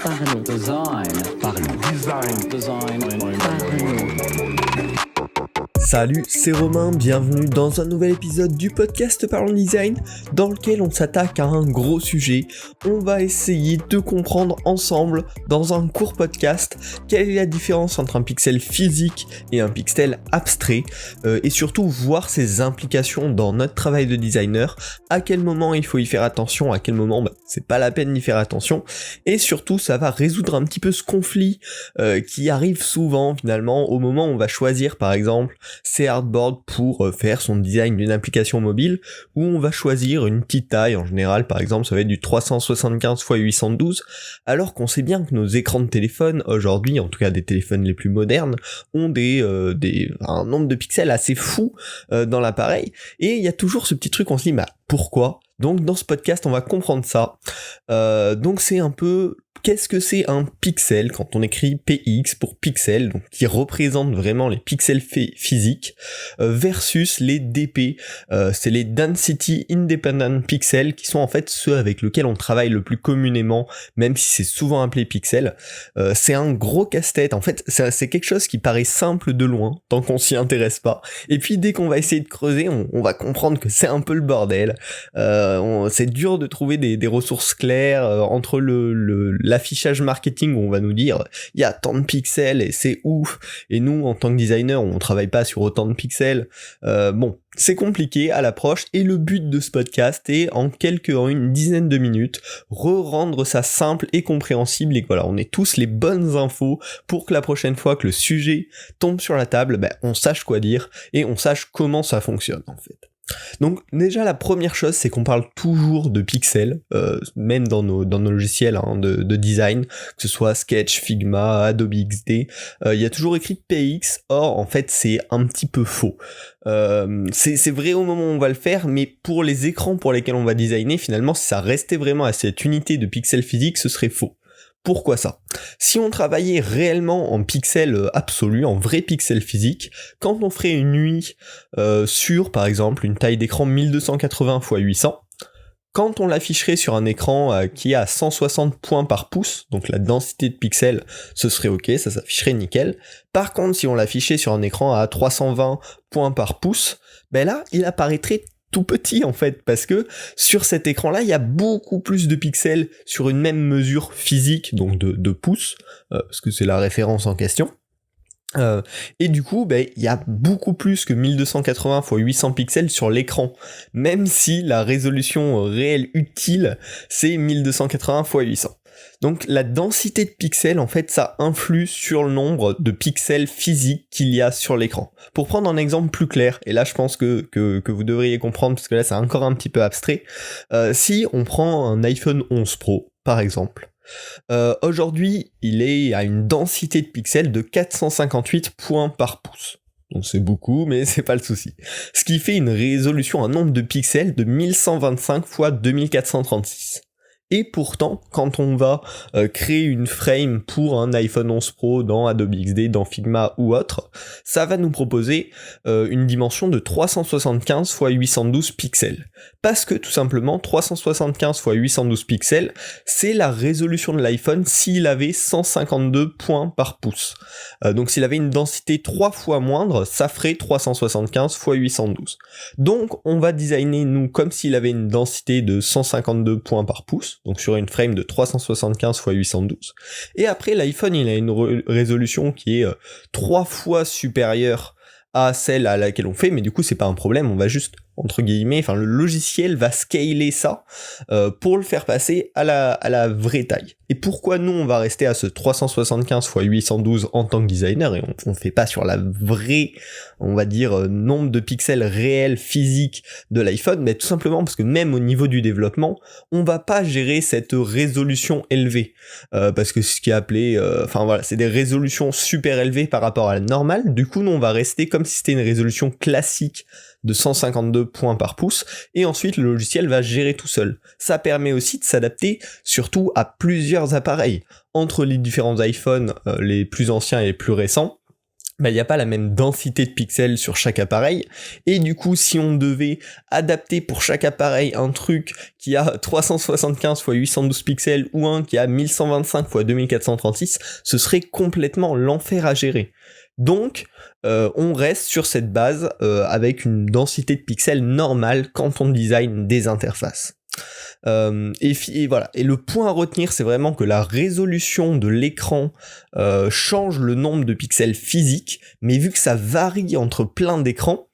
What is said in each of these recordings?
Parlons. Design. Parlons. Design. Design. Parlons. Salut, c'est Romain, bienvenue dans un nouvel épisode du podcast Parlons Design dans lequel on s'attaque à un gros sujet. On va essayer de comprendre ensemble dans un court podcast quelle est la différence entre un pixel physique et un pixel abstrait et surtout voir ses implications dans notre travail de designer, à quel moment il faut y faire attention, à quel moment c'est pas la peine d'y faire attention et surtout ça va résoudre un petit peu ce conflit qui arrive souvent finalement au moment où on va choisir par exemple ses hardboards pour faire son design d'une application mobile, où on va choisir une petite taille, en général par exemple ça va être du 375 x 812, alors qu'on sait bien que nos écrans de téléphone aujourd'hui, en tout cas des téléphones les plus modernes, ont un nombre de pixels assez fou dans l'appareil, et il y a toujours ce petit truc, on se dit pourquoi ? Donc dans ce podcast on va comprendre ça, donc c'est un peu... Qu'est-ce que c'est un pixel quand on écrit PX pour pixel, donc qui représente vraiment les pixels physiques, versus les DP, c'est les Density Independent Pixels, qui sont en fait ceux avec lesquels on travaille le plus communément, même si c'est souvent appelé pixel. C'est un gros casse-tête, en fait c'est quelque chose qui paraît simple de loin, tant qu'on s'y intéresse pas, et puis dès qu'on va essayer de creuser, on va comprendre que c'est un peu le bordel. C'est dur de trouver des ressources claires entre l'affichage marketing où on va nous dire il y a tant de pixels et c'est ouf, et nous en tant que designer on travaille pas sur autant de pixels, c'est compliqué à l'approche, et le but de ce podcast est en une dizaine de minutes rendre ça simple et compréhensible, et voilà, on ait tous les bonnes infos pour que la prochaine fois que le sujet tombe sur la table, on sache quoi dire et on sache comment ça fonctionne en fait. Donc déjà la première chose c'est qu'on parle toujours de pixels, même dans nos logiciels de design, que ce soit Sketch, Figma, Adobe XD, il y a toujours écrit PX, or en fait c'est un petit peu faux. C'est vrai au moment où on va le faire, mais pour les écrans pour lesquels on va designer, finalement si ça restait vraiment à cette unité de pixels physiques, ce serait faux. Pourquoi ça ? Si on travaillait réellement en pixels absolus, en vrai pixels physiques, quand on ferait une UI sur, par exemple, une taille d'écran 1280 x 800, quand on l'afficherait sur un écran qui est à 160 points par pouce, donc la densité de pixels, ce serait ok, ça s'afficherait nickel. Par contre, si on l'affichait sur un écran à 320 points par pouce, là, il apparaîtrait tout petit en fait, parce que sur cet écran là il y a beaucoup plus de pixels sur une même mesure physique, donc de pouces, parce que c'est la référence en question, et du coup il y a beaucoup plus que 1280 x 800 pixels sur l'écran, même si la résolution réelle utile c'est 1280 x 800. Donc la densité de pixels, en fait, ça influe sur le nombre de pixels physiques qu'il y a sur l'écran. Pour prendre un exemple plus clair, et là je pense que vous devriez comprendre, parce que là c'est encore un petit peu abstrait, si on prend un iPhone 11 Pro, par exemple, aujourd'hui il est à une densité de pixels de 458 points par pouce. Donc c'est beaucoup, mais c'est pas le souci. Ce qui fait une résolution, un nombre de pixels de 1125 x 2436. Et pourtant, quand on va créer une frame pour un iPhone 11 Pro dans Adobe XD, dans Figma ou autre, ça va nous proposer une dimension de 375 x 812 pixels. Parce que tout simplement, 375 x 812 pixels, c'est la résolution de l'iPhone s'il avait 152 points par pouce. Donc s'il avait une densité 3 fois moindre, ça ferait 375 x 812. Donc on va designer, nous, comme s'il avait une densité de 152 points par pouce, donc sur une frame de 375 x 812. Et après, l'iPhone, il a une résolution qui est 3 fois supérieure à celle à laquelle on fait, mais du coup, c'est pas un problème, on va juste, entre guillemets, le logiciel va scaler ça pour le faire passer à la vraie taille. Et pourquoi nous, on va rester à ce 375 x 812 en tant que designer, et on fait pas sur la vraie, on va dire, nombre de pixels réels, physiques de l'iPhone, mais tout simplement parce que même au niveau du développement, on va pas gérer cette résolution élevée, parce que ce qui est appelé, c'est des résolutions super élevées par rapport à la normale, du coup, nous, on va rester comme si c'était une résolution classique de 152 points par pouce, et ensuite le logiciel va gérer tout seul. Ça permet aussi de s'adapter surtout à plusieurs appareils, entre les différents iPhones, les plus anciens et les plus récents, il n'y a pas la même densité de pixels sur chaque appareil, et du coup si on devait adapter pour chaque appareil un truc qui a 375 x 812 pixels ou un qui a 1125 x 2436, ce serait complètement l'enfer à gérer. Donc on reste sur cette base avec une densité de pixels normale quand on design des interfaces. Et voilà. Et le point à retenir, c'est vraiment que la résolution de l'écran change le nombre de pixels physiques, mais vu que ça varie entre plein d'écrans,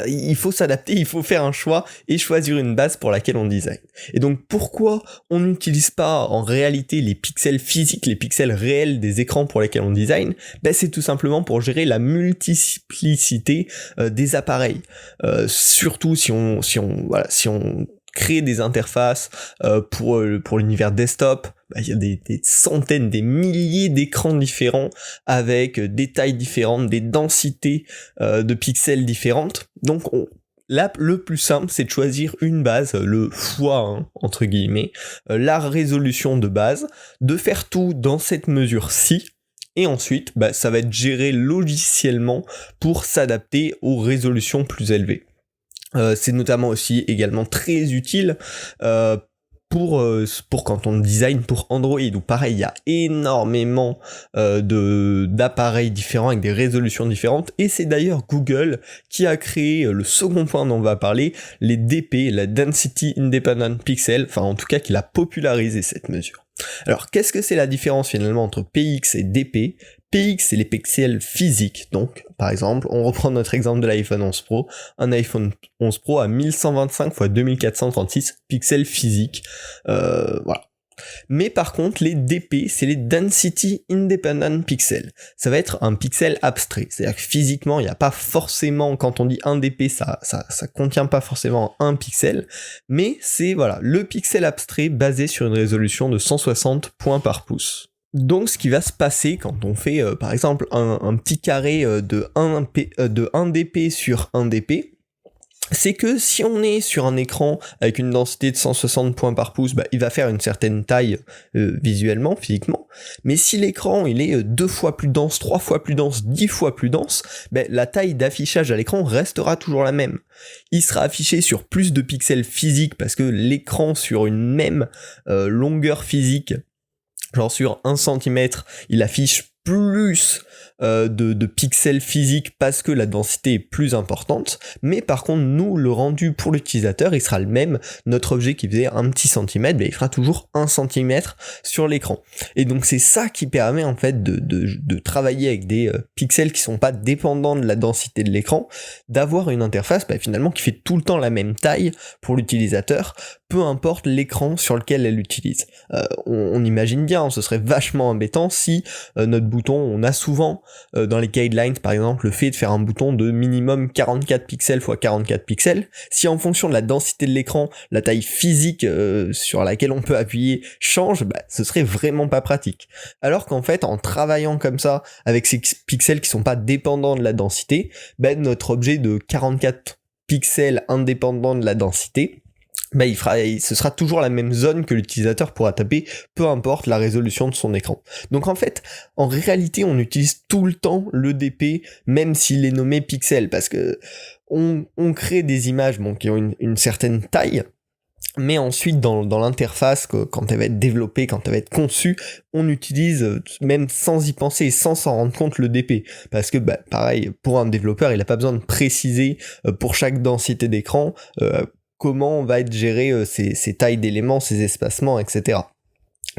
il faut s'adapter, il faut faire un choix et choisir une base pour laquelle on design. Et donc pourquoi on n'utilise pas en réalité les pixels physiques, les pixels réels des écrans pour lesquels on design? C'est tout simplement pour gérer la multiplicité des appareils. Surtout si on crée des interfaces pour l'univers desktop, il y a des centaines, des milliers d'écrans différents avec des tailles différentes, des densités de pixels différentes. Donc là, le plus simple, c'est de choisir une base, le x1 entre guillemets, la résolution de base, de faire tout dans cette mesure-ci. Et ensuite, ça va être géré logiciellement pour s'adapter aux résolutions plus élevées. C'est notamment aussi également très utile pour quand on design pour Android, où pareil il y a énormément d'appareils différents avec des résolutions différentes, et c'est d'ailleurs Google qui a créé le second point dont on va parler, les DP, la Density Independent Pixel, enfin en tout cas qui l'a popularisé cette mesure. Alors qu'est-ce que c'est la différence finalement entre PX et DP? PX, c'est les pixels physiques, donc par exemple, on reprend notre exemple de l'iPhone 11 Pro, un iPhone 11 Pro à 1125 x 2436 pixels physiques, voilà. Mais par contre, les DP, c'est les Density Independent Pixel. Ça va être un pixel abstrait, c'est-à-dire que physiquement, il n'y a pas forcément, quand on dit un DP, ça contient pas forcément un pixel, mais c'est voilà le pixel abstrait basé sur une résolution de 160 points par pouce. Donc ce qui va se passer quand on fait par exemple un petit carré de 1 DP sur 1 DP, c'est que si on est sur un écran avec une densité de 160 points par pouce, il va faire une certaine taille visuellement, physiquement, mais si l'écran il est 2 fois plus dense, 3 fois plus dense, 10 fois plus dense, la taille d'affichage à l'écran restera toujours la même. Il sera affiché sur plus de pixels physiques parce que l'écran sur une même longueur physique, genre sur 1 cm, il affiche plus de pixels physiques parce que la densité est plus importante, mais par contre nous le rendu pour l'utilisateur il sera le même, notre objet qui faisait un petit centimètre, il fera toujours 1 cm sur l'écran. Et donc c'est ça qui permet en fait de travailler avec des pixels qui sont pas dépendants de la densité de l'écran, d'avoir une interface finalement qui fait tout le temps la même taille pour l'utilisateur, peu importe l'écran sur lequel elle l'utilise. On imagine bien, ce serait vachement embêtant si notre bouton, on a souvent dans les guidelines par exemple le fait de faire un bouton de minimum 44 pixels x 44 pixels, si en fonction de la densité de l'écran, la taille physique sur laquelle on peut appuyer change, ce serait vraiment pas pratique. Alors qu'en fait en travaillant comme ça, avec ces pixels qui sont pas dépendants de la densité, notre objet de 44 pixels indépendant de la densité, ce sera toujours la même zone que l'utilisateur pourra taper, peu importe la résolution de son écran. Donc en fait, en réalité, on utilise tout le temps le DP, même s'il est nommé pixel, parce que on crée des images qui ont une certaine taille, mais ensuite dans l'interface, quand elle va être développée, quand elle va être conçue, on utilise, même sans y penser, sans s'en rendre compte, le DP. Parce que pareil, pour un développeur, il n'a pas besoin de préciser pour chaque densité d'écran comment va être géré ces tailles d'éléments, ces espacements, etc.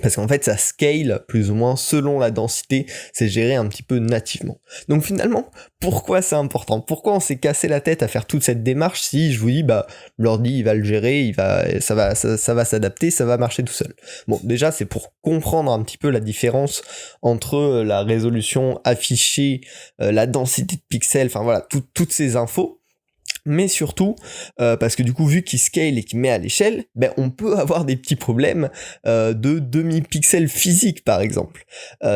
Parce qu'en fait ça scale plus ou moins selon la densité, c'est géré un petit peu nativement. Donc finalement, pourquoi c'est important? Pourquoi on s'est cassé la tête à faire toute cette démarche si je vous dis l'ordi il va le gérer, ça va s'adapter, ça va marcher tout seul. Bon, déjà c'est pour comprendre un petit peu la différence entre la résolution affichée, la densité de pixels, enfin voilà, toutes ces infos. Mais surtout, parce que du coup, vu qu'il scale et qu'il met à l'échelle, on peut avoir des petits problèmes de demi-pixels physiques, par exemple.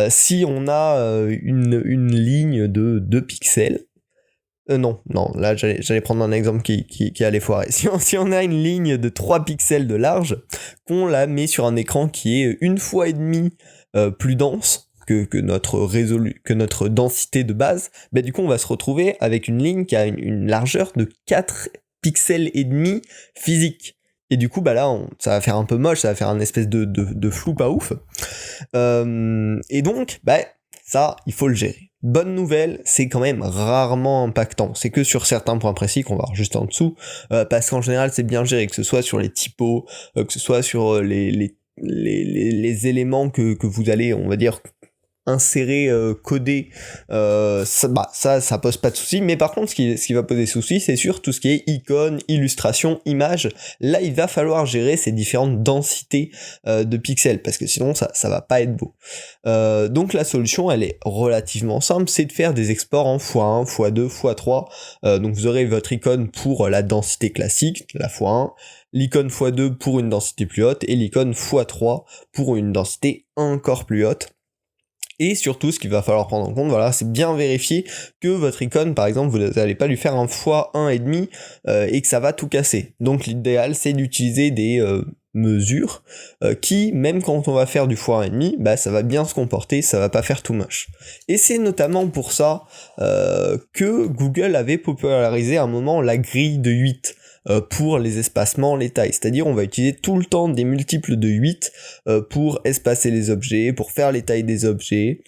Si on a une ligne de 2 pixels, non, là j'allais prendre un exemple qui allait foirer. Si on a une ligne de 3 pixels de large, qu'on la met sur un écran qui est 1,5 fois plus dense, que notre densité de base, bah du coup on va se retrouver avec une ligne qui a une largeur de 4 pixels et demi physique. Et du coup, bah là, ça va faire un peu moche, ça va faire un espèce de flou pas ouf. Et donc, bah, ça, il faut le gérer. Bonne nouvelle, c'est quand même rarement impactant. C'est que sur certains points précis qu'on va voir juste en dessous, parce qu'en général, c'est bien géré, que ce soit sur les typos, que ce soit sur les éléments que vous allez, on va dire, insérer, coder, ça pose pas de soucis. Mais par contre, ce qui va poser souci, c'est sur tout ce qui est icônes, illustrations, images. Là, il va falloir gérer ces différentes densités de pixels, parce que sinon, ça va pas être beau. Donc la solution, elle est relativement simple, c'est de faire des exports en x1, x2, x3. Donc vous aurez votre icône pour la densité classique, la x1, l'icône x2 pour une densité plus haute, et l'icône x3 pour une densité encore plus haute. Et surtout, ce qu'il va falloir prendre en compte, voilà, c'est bien vérifier que votre icône, par exemple, vous n'allez pas lui faire un x1,5 et que ça va tout casser. Donc l'idéal, c'est d'utiliser des mesures qui, même quand on va faire du x1,5, bah ça va bien se comporter, ça va pas faire tout moche. Et c'est notamment pour ça que Google avait popularisé à un moment la grille de 8. Pour les espacements, les tailles. C'est-à-dire on va utiliser tout le temps des multiples de 8 pour espacer les objets, pour faire les tailles des objets.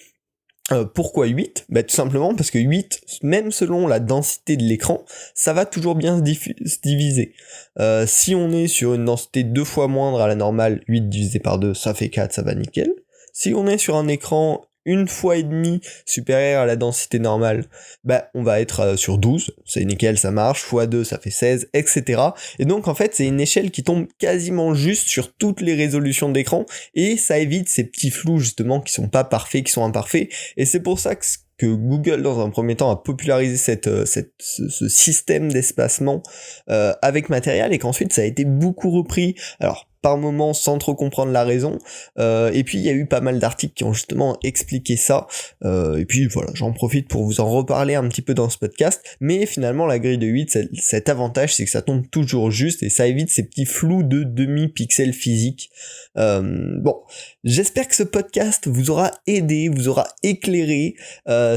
Pourquoi 8 ? Bah tout simplement parce que 8, même selon la densité de l'écran, ça va toujours bien se diviser. Si on est sur une densité 2 fois moindre à la normale, 8 divisé par 2, ça fait 4, ça va nickel. Si on est sur un écran 1,5 fois supérieur à la densité normale, bah on va être sur 12, c'est nickel, ça marche, x2 ça fait 16, etc. Et donc en fait c'est une échelle qui tombe quasiment juste sur toutes les résolutions d'écran, et ça évite ces petits flous justement qui sont pas parfaits, qui sont imparfaits, et c'est pour ça que Google dans un premier temps a popularisé ce système d'espacement avec matériel, et qu'ensuite ça a été beaucoup repris, alors par moments sans trop comprendre la raison, et puis il y a eu pas mal d'articles qui ont justement expliqué ça, et puis voilà, j'en profite pour vous en reparler un petit peu dans ce podcast, mais finalement la grille de 8, cet avantage c'est que ça tombe toujours juste, et ça évite ces petits flous de demi-pixels physiques. Bon, j'espère que ce podcast vous aura aidé, vous aura éclairé,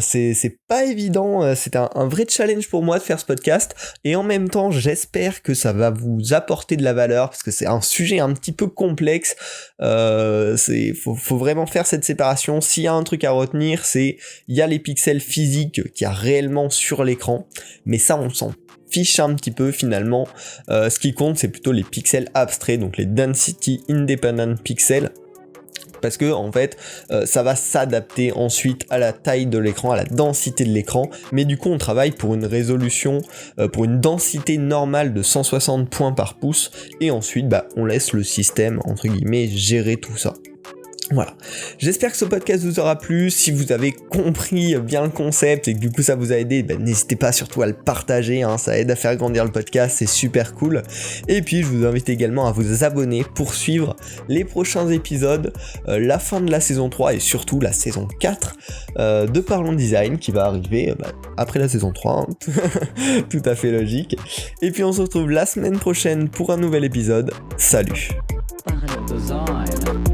c'est pas évident, c'est un vrai challenge pour moi de faire ce podcast, et en même temps j'espère que ça va vous apporter de la valeur, parce que c'est un sujet un petit peu complexe, faut vraiment faire cette séparation. S'il y a un truc à retenir, c'est il y a les pixels physiques qu'il y a réellement sur l'écran, mais ça on s'en fiche un petit peu finalement. Ce qui compte c'est plutôt les pixels abstraits, donc les density independent pixels, parce que en fait ça va s'adapter ensuite à la taille de l'écran, à la densité de l'écran, mais du coup on travaille pour une résolution, pour une densité normale de 160 points par pouce, et ensuite bah on laisse le système entre guillemets gérer tout ça. Voilà, j'espère que ce podcast vous aura plu. Si vous avez compris bien le concept et que du coup ça vous a aidé, ben, n'hésitez pas surtout à le partager, hein, ça aide à faire grandir le podcast, c'est super cool. Et puis je vous invite également à vous abonner pour suivre les prochains épisodes, la fin de la saison 3 et surtout la saison 4 de Parlons Design qui va arriver après la saison 3, hein. Tout à fait logique. Et puis on se retrouve la semaine prochaine pour un nouvel épisode. Salut. Design.